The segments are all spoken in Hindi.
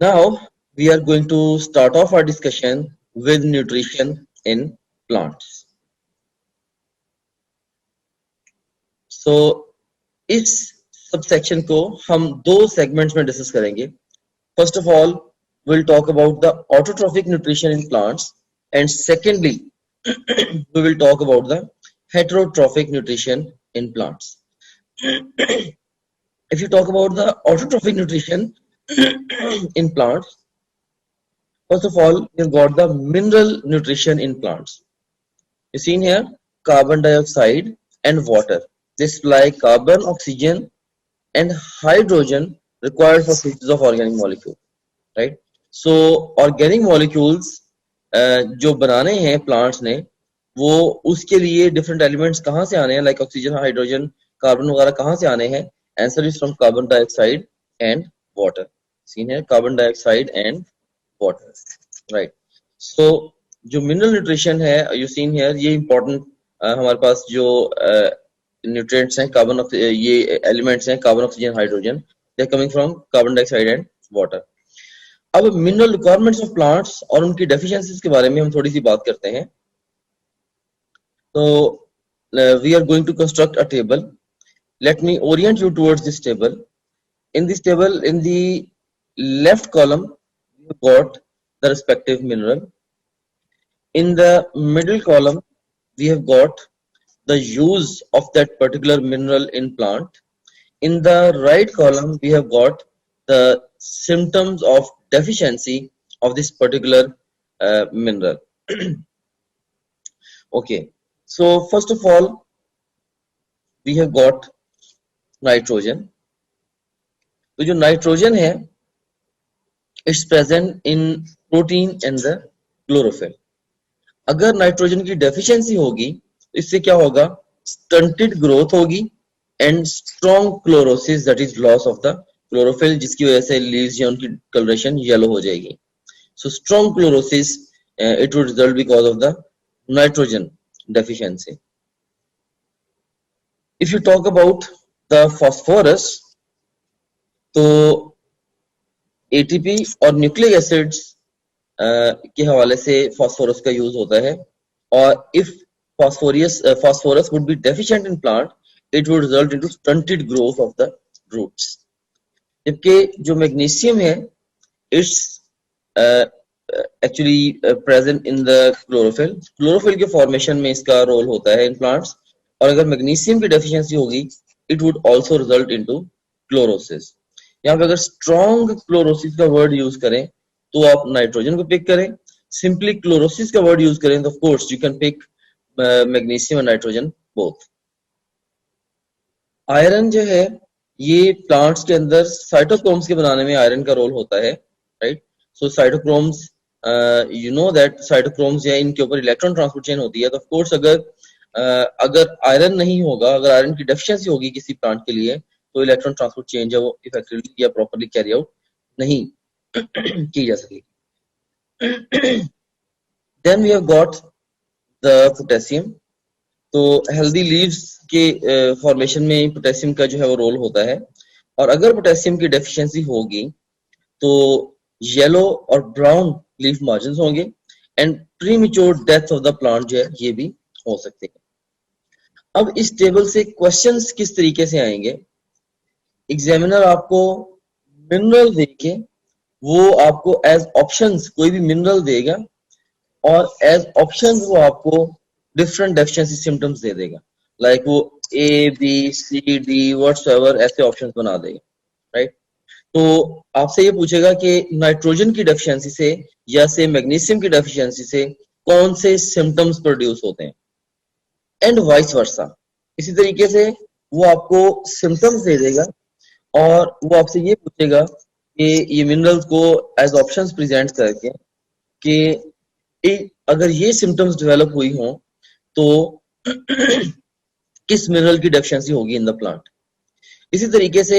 Now we are going to start off our discussion with nutrition in plants. So इस सबसेक्शन को हम दो सेगमेंट्स में डिस्कस करेंगे. First of all, we'll talk about the autotrophic nutrition in plants, and secondly, we will talk about the heterotrophic nutrition in plants. If you talk about the autotrophic nutrition in plants, first of all, you've got the mineral nutrition in plants. You seen here carbon dioxide and water. They supply carbon, oxygen, and hydrogen required for synthesis of organic molecules. Right? So organic molecules जो बनाने हैं plants ने, वो उसके लिए different elements कहाँ से आने हैं, like oxygen, hydrogen, carbon वगैरह कहाँ से आने हैं? Answer is from carbon dioxide and water. Seen here carbon dioxide and water. Right. So जो mineral nutrition है, you seen here, ये important हमारे पास जो nutrients हैं, carbon ये elements हैं, carbon, oxygen, hydrogen, they are coming from carbon dioxide and water. अब मिनरल रिक्वायरमेंट्स ऑफ प्लांट्स और उनकी डेफिशिएंसीज के बारे में हम थोड़ी सी बात करते हैं. तो we are going to construct a table. Let me orient you towards this table. In this table, in the left column we got the respective mineral. In the middle column we have got the use of that particular mineral in plant. In the right column we have got the symptoms of deficiency of this particular mineral. Okay, so first of all we have got nitrogen. तो जो nitrogen है, it's present in protein and the chlorophyll. अगर नाइट्रोजन की डेफिशिएंसी होगी तो इससे क्या होगा? स्टंटेड ग्रोथ होगी and strong chlorosis, that is loss of the chlorophyll, जिसकी वजह से लीव्स या उनकी कलरेशन येलो हो जाएगी. So strong chlorosis it would result because of the nitrogen deficiency. If you talk about the phosphorus, तो एटीपी और न्यूक्लिक एसिड्स के हवाले से फास्फोरस का यूज होता है. और if phosphorus would be deficient in plant, it would result into stunted growth of the roots. जबकि जो मैग्नीशियम है, it's actually present in the chlorophyll. Chlorophyll के फॉर्मेशन में इसका रोल होता है इन प्लांट्स. और अगर मैग्नीशियम की डेफिशिएंसी होगी, it would also result into chlorosis. यहाँ पे अगर स्ट्रॉन्ग क्लोरोसिस का वर्ड यूज करें तो आप नाइट्रोजन को पिक करें. सिंपली क्लोरोसिस का वर्ड यूज करें तो of course you can pick magnesium and nitrogen both. Iron जो है, ये प्लांट्स के अंदर साइटोक्रोम्स के बनाने में आयरन का रोल होता है. Right. So cytochromes, you know that cytochromes या इनके ऊपर इलेक्ट्रॉन ट्रांसपोर्ट चेन होती है. तो ऑफ कोर्स अगर आयरन नहीं होगा, अगर आयरन की डेफिशिएंसी होगी किसी प्लांट के लिए, तो इलेक्ट्रॉन ट्रांसपोर्ट चेन जो वो इफेक्टिवली या प्रॉपर्ली कैरी आउट नहीं की जा सकेगी. Then we have got the potassium. तो हेल्दी लीव्स के फॉर्मेशन में पोटेशियम का जो है वो रोल होता है. और अगर पोटेशियम की डेफिशिएंसी होगी तो येलो और ब्राउन लीफ मार्जिन्स होंगे and premature death of the plant जो है ये भी हो सकते हैं. अब इस टेबल से क्वेश्चंस किस तरीके से आएंगे? एग्जामिनर आपको मिनरल देके वो आपको एज ऑप्शंस कोई भी मिनरल देगा और एज ऑप्शंस वो आपको डिफरेंट डेफिशिएंसी सिम्टम्स दे देगा. लाइक वो ए बी सी डी व्हाटसएवर ऐसे ऑप्शंस बना देगा. राइट. तो आपसे ये पूछेगा कि नाइट्रोजन की डेफिशिएंसी से या से मैग्नीशियम की डेफिशिएंसी से कौन से सिम्टम्स प्रोड्यूस होते हैं, एंड वाइस वर्सा. इसी तरीके से वो आपको सिम्टम्स दे देगा और वो आपसे ये पूछेगा कि ये मिनरल्स को एज ऑप्शंस प्रेजेंट करके कि अगर ये सिम्टम्स डेवलप हुई हों तो किस मिनरल की डेफिशिएंसी होगी इन द प्लांट. इसी तरीके से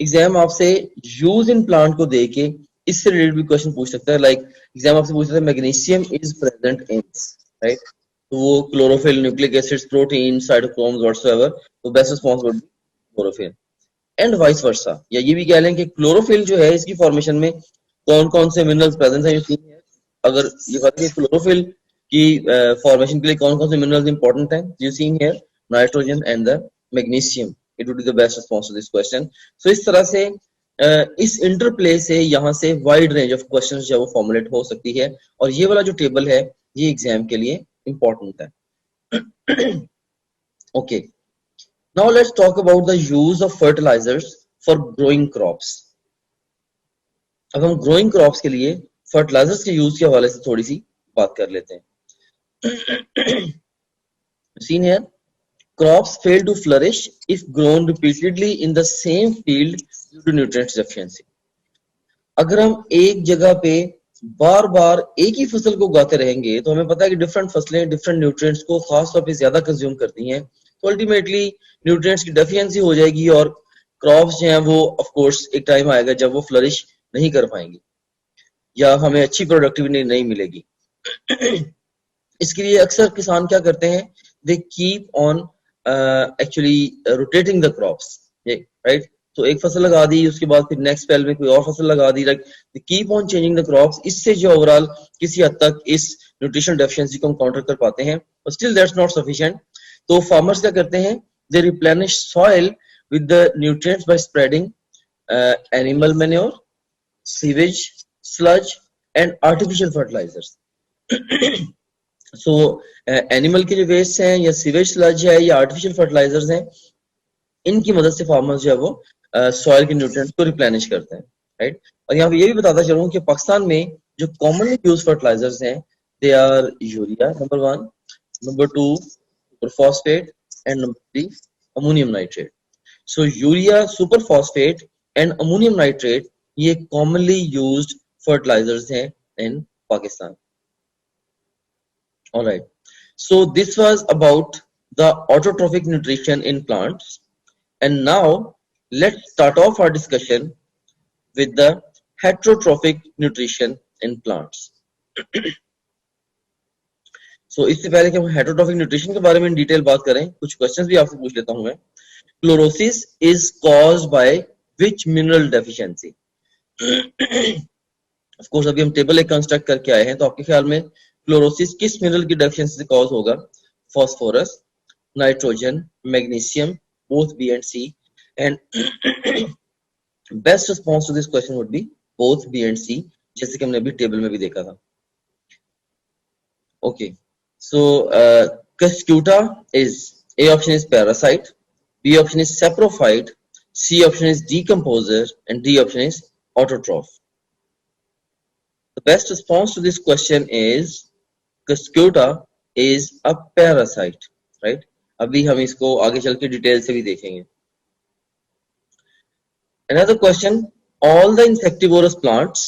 एग्जाम आपसे यूज इन प्लांट को देके इससे रिलेटेड भी क्वेश्चन पूछ सकता है. लाइक एग्जाम आपसे पूछ सकता है magnesium is present in, right. तो वो chlorophyll, nucleic acids, protein, cytochromes whatsoever, तो best response would be chlorophyll. And vice versa. या ये भी कह लें कि क्लोरोफिल जो है इसकी फॉर्मेशन में कौन कौन से मिनरल्स प्रेजेंट है, अगर ये कहते हैं क्लोरोफिल की फॉर्मेशन के लिए कौन कौन से मिनरल्स इंपॉर्टेंट हैं, you seen here nitrogen and the magnesium, it would be the best response to this question. So इस तरह से इस इंटरप्ले से यहाँ से वाइड रेंज ऑफ क्वेश्चंस जो वो फॉर्मुलेट हो सकती है, और ये वाला जो टेबल है ये एग्जाम के लिए इंपॉर्टेंट है। Okay, now let's talk about the use of fertilizers for growing crops. अब हम ग्रोइंग क्रॉप्स के लिए फर्टिलाइजर्स के यूज के हवाले से थोड़ी सी बात कर लेते हैं। Seen here, crops fail to flourish if grown repeatedly in the same field due to nutrient deficiency। अगर हम एक जगह पे बार बार एक ही फसल को उगाते रहेंगे तो हमें पता है कि डिफरेंट फसलें डिफरेंट न्यूट्रिएंट्स को खास तौर पे ज्यादा कंज्यूम करती हैं, तो अल्टीमेटली न्यूट्रिएंट्स की डेफिशिएंसी हो जाएगी और क्रॉप्स जो हैं वो ऑफ कोर्स एक टाइम आएगा जब वो फ्लरिश नहीं कर पाएंगी या हमें अच्छी प्रोडक्टिविटी नहीं मिलेगी। इसके लिए अक्सर किसान क्या करते हैं, दे keep on actually rotating the crops, right. तो एक फसल लगा दी, उसके बाद फिर नेक्स्ट स्पेल में कोई और फसल लगा दी, like they keep on changing the crops. इससे जो ओवरऑल किसी हद तक इस न्यूट्रिशनल डेफिशिएंसी को हम काउंटर कर पाते हैं, but still that's not sufficient. तो फार्मर्स क्या करते हैं, they replenish soil with the nutrients by spreading animal manure, sewage, sludge and artificial fertilisers. So animal के जो वेस्ट हैं या सीवेज स्लज है या आर्टिफिशियल फर्टिलाइजर्स हैं, इनकी मदद से फार्मर्स जो है वो सॉइल के न्यूट्रिएंट्स को रिप्लेनिश करते हैं, राइट। और यहाँ पे ये भी बताता चलूं कि पाकिस्तान में जो कॉमनली यूज फर्टिलाइजर्स हैं, they are urea number 1, number 2 super phosphate and number 3 ammonium nitrate. So urea, super phosphate and ammonium nitrate ये कॉमनली यूज्ड फर्टिलाइजर्स हैं in Pakistan. All right. So this was about the autotrophic nutrition in plants. And now let's start off our discussion with the heterotrophic nutrition in plants. So इससे पहले कि हम heterotrophic nutrition के बारे में डिटेल बात करें, कुछ क्वेश्चंस भी आपसे पूछ लेता हूं मैं। Chlorosis is caused by which mineral deficiency? Of course अभी हम टेबल एक कंस्ट्रक्ट करके आए हैं, तो आपके ख्याल में क्लोरोसिस किस मिनरल की डेफिशिएंसी से कॉज होगा? Phosphorus, nitrogen, magnesium, both B and C, and best response to this question would be both B and C, जैसे कि हमने अभी टेबल में भी देखा था। Okay, so Cuscuta is, A option is parasite, B option is saprophyte, C option is decomposer, and D option is autotroph. The best response to this question is Cuscuta is a parasite, right? अभी हम इसको आगे चल के डिटेल से भी देखेंगे। Another question, all the insectivorous plants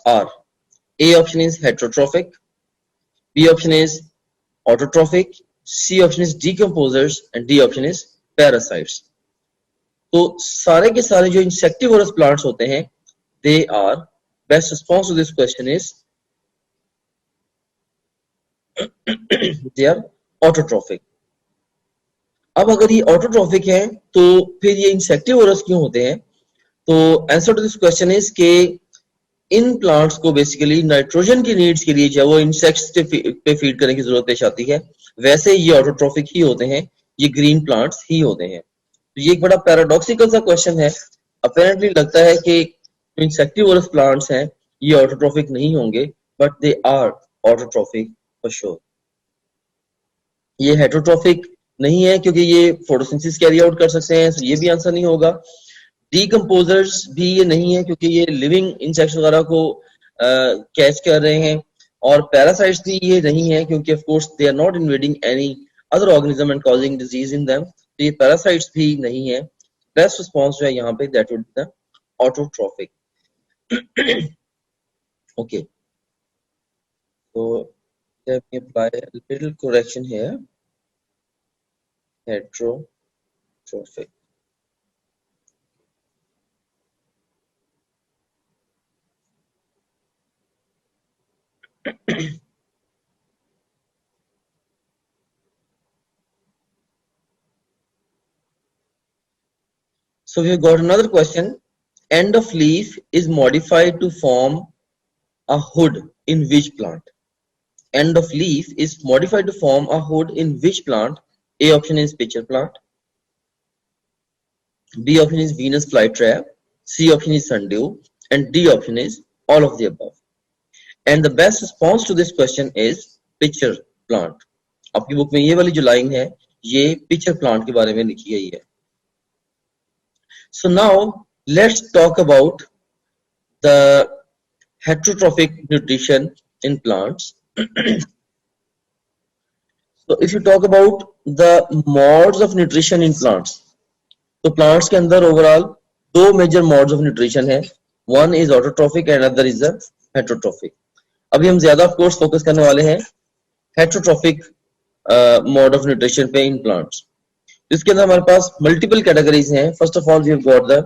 are, A option is heterotrophic, B option is autotrophic, C option is decomposers, and D option is parasites. तो सारे के सारे जो इंसेक्टिवोरस प्लांट्स होते हैं, they are, best response to this question is they are autotrophic. अब अगर ये ऑटोट्रॉफिक है तो फिर ये इंसेक्टिवोरस क्यों होते हैं? तो answer to this question is के इन प्लांट्स को बेसिकली नाइट्रोजन की नीड्स के लिए जो वो इंसेक्ट्स पे फीड करने की जरूरत पेश आती है, वैसे ये ऑटोट्रॉफिक ही होते हैं, ये ग्रीन प्लांट्स ही होते हैं। तो ये एक बड़ा पैराडॉक्सिकल सा क्वेश्चन है। अपेरेंटली लगता है कि इंसेक्टिवोरस प्लांट्स हैं ये ऑटोट्रॉफिक नहीं होंगे, but they are autotrophic for sure. ये हेटरोट्रॉफिक नहीं है क्योंकि ये फोटोसिंथेसिस कैरी आउट कर सकते हैं, तो ये भी आंसर नहीं होगा। डीकंपोजर्स भी ये नहीं है क्योंकि ये लिविंग इंसेक्ट्स वगैरह को कैच कर रहे हैं, और पैरासाइट्स भी ये नहीं है क्योंकि of course they are not invading any other organism and causing disease in them, तो ये पैरासाइट्स भी नहीं है। बेस्ट रिस्पांस जो है यहाँ पे that would be the autotrophic. Okay, so let me apply a little correction here. Heterotrophic. So we have got another question. end of leaf is modified to form a hood in which plant? End of leaf is modified to form a hood in which plant? A option is pitcher plant, B option is Venus flytrap, C option is sundew, and D option is all of the above. And the best response to this question is pitcher plant. आपकी बुक में ये वाली जो लाइन है ये pitcher plant के बारे में लिखी गई है. So now let's talk about the heterotrophic nutrition in plants. So if you talk about the modes of nutrition in plants, तो plants के अंदर overall दो major modes of nutrition है. One is autotrophic and other is the heterotrophic. अभी हम ज्यादा of course focus करने वाले हैं heterotrophic mode of nutrition पे in plants. इसके अंदर हमारे पास multiple categories हैं. First of all we have got the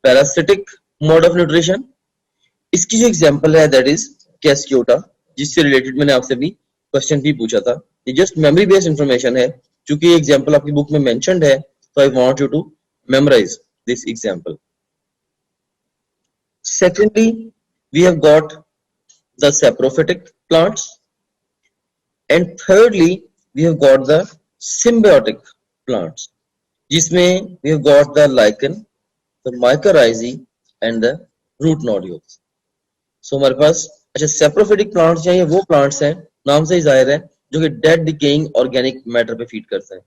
parasitic mode of nutrition. इसकी जो example है that is Cascota, जिससे related मैंने आपसे भी क्वेश्चन भी पूछा था. ये जस्ट मेमोरी बेस्ड इंफॉर्मेशन है, क्योंकि एग्जांपल आपकी बुक में मेंशन्ड है, तो I want you to memorise this example. Secondly we have got the saprophytic plants and thirdly we have got the symbiotic plants, जिसमें we have got the lichen, the mycorrhizae and the root nodules. So हमारे पास अच्छा सैप्रोफिटिक प्लांट्स हैं, ये वो प्लांट्स हैं नाम से ही जाहिर है जो कि डेड डिकेइंग ऑर्गेनिक मैटर पे फीड करता है,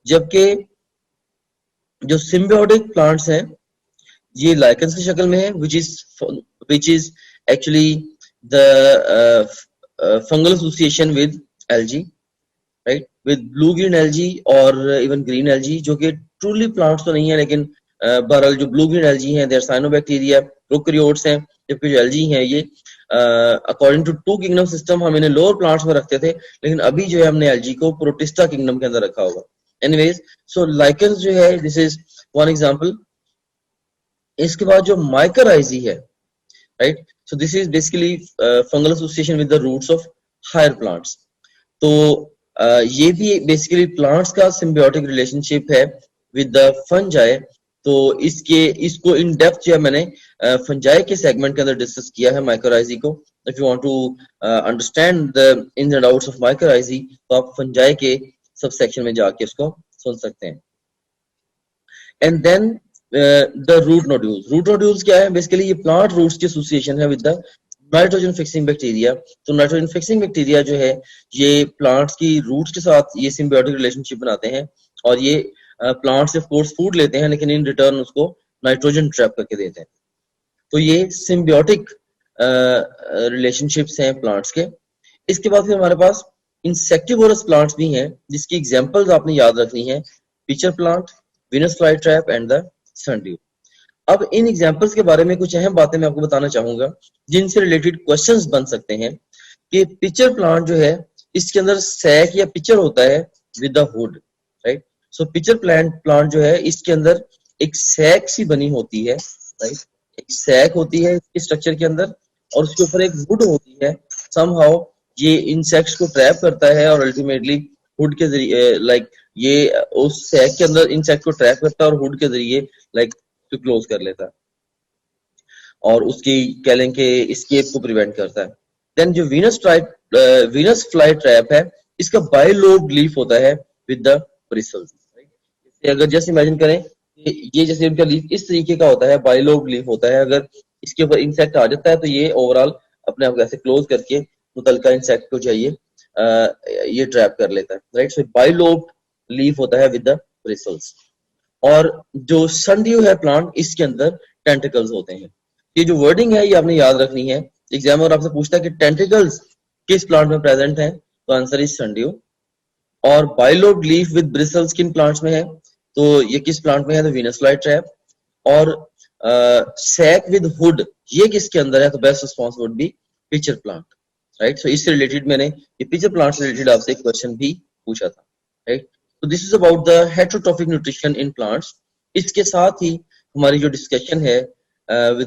जबकि जो सिम्बायोटिक प्लांट्स हैं ये लाइकन्स की शक्ल में है, which is actually the fungal association with algae, right, with blue green algae और even green algae, जो कि truly plants तो नहीं है, लेकिन बहरहाल जो blue green algae हैं they are cyanobacteria, प्रोकैरियोट्स हैं, जबकि जो algae हैं ये according to two kingdom system हम इन्हें लोअर प्लांट्स में रखते थे, लेकिन अभी जो है हमने एल्जी को प्रोटिस्टा किंगडम के अंदर रखा होगा. एनीवेज सो लाइकन्स जो है दिस इज वन एग्जांपल. इसके बाद जो माइकोराइजी है, right, so this is basically fungal association with the roots of higher plants. तो ये भी बेसिकली प्लांट्स का सिम्बायोटिक रिलेशनशिप है विद द फंजाई. तो इसको इन डेप्थ जो है मैंने फंजाई के सेगमेंट के अंदर डिस्कस किया है माइकोराइजी को. If you want to understand the ins and outs of mycorrhizae तो आप फंजाई के सब सेक्शन में जाके उसको सुन सकते हैं. And then the root nodules. Root nodules क्या है? बेसिकली ये प्लांट रूट्स की एसोसिएशन है with the nitrogen fixing bacteria. तो नाइट्रोजन फिक्सिंग बैक्टीरिया जो है ये प्लांट्स की रूट्स के साथ ये सिम्बायोटिक रिलेशनशिप बनाते हैं, और ये प्लांट से ऑफ कोर्स फूड लेते हैं, लेकिन इन रिटर्न उसको नाइट्रोजन ट्रैप करके देते हैं. तो ये सिम्बायोटिक रिलेशनशिप्स हैं प्लांट्स के. इसके बाद फिर हमारे पास इंसेक्टिवोरस प्लांट्स भी हैं, जिसकी एग्जांपल्स आपने याद रखनी है, pitcher plant, Venus flytrap and the sundew. अब इन एग्जांपल्स के बारे में कुछ अहम बातें मैं आपको बताना चाहूंगा जिनसे रिलेटेड क्वेश्चंस बन सकते हैं. कि पिचर प्लांट जो है इसके अंदर सैक या पिचर होता है with the hood, right. So pitcher plant जो है इसके अंदर एक सैक सी बनी होती है, राइट. एक सैक होती है इसके स्ट्रक्चर के अंदर और उसके ऊपर एक हुड होती है. समहाउ ये इंसेक्ट्स को ट्रैप करता है और अल्टीमेटली हुड के जरिए लाइक ये उस सैक के अंदर इंसेक्ट को ट्रैप करता है और हुड के जरिए लाइक to क्लोज कर लेता है और उसकी कह लें कि एस्केप को प्रिवेंट करता है. देन जो वीनस फ्लाई ट्रैप है इसका बाइलोब लीफ होता है विद द ब्रिसल्स. अगर जैसे इमेजिन करें कि ये जैसे उनका लीफ इस तरीके का होता है, बाइलोब लीफ होता है, अगर इसके ऊपर इंसेक्ट आ जाता है तो ये ओवरऑल अपने आप को ऐसे क्लोज करके मुतलका इंसेक्ट को चाहिए ये ट्रैप कर लेता है, राइट. सो बाइलोब लीफ होता है विद द ब्रिसल्स. और जो सनड्यू है प्लांट इसके अंदर टेंटिकल्स होते हैं. ये जो वर्डिंग है ये आपने याद रखनी है. एग्जामिनर आपसे पूछता है कि टेंटिकल्स किस प्लांट में प्रेजेंट हैं, तो आंसर इज सनड्यू. और बाइलोब लीफ विद ब्रिसल्स किन प्लांट्स में है, तो ये किस प्लांट में है, तो वीनस फ्लाईट्रैप. और सैक विद हुड ये किसके अंदर है, तो best response would be pitcher plant, right. So इससे रिलेटेड मैंने ये पिचर प्लांट से रिलेटेड आपसे एक क्वेश्चन भी पूछा था, right. So this is about the heterotrophic nutrition in plants. इसके साथ ही हमारी जो डिस्कशन है with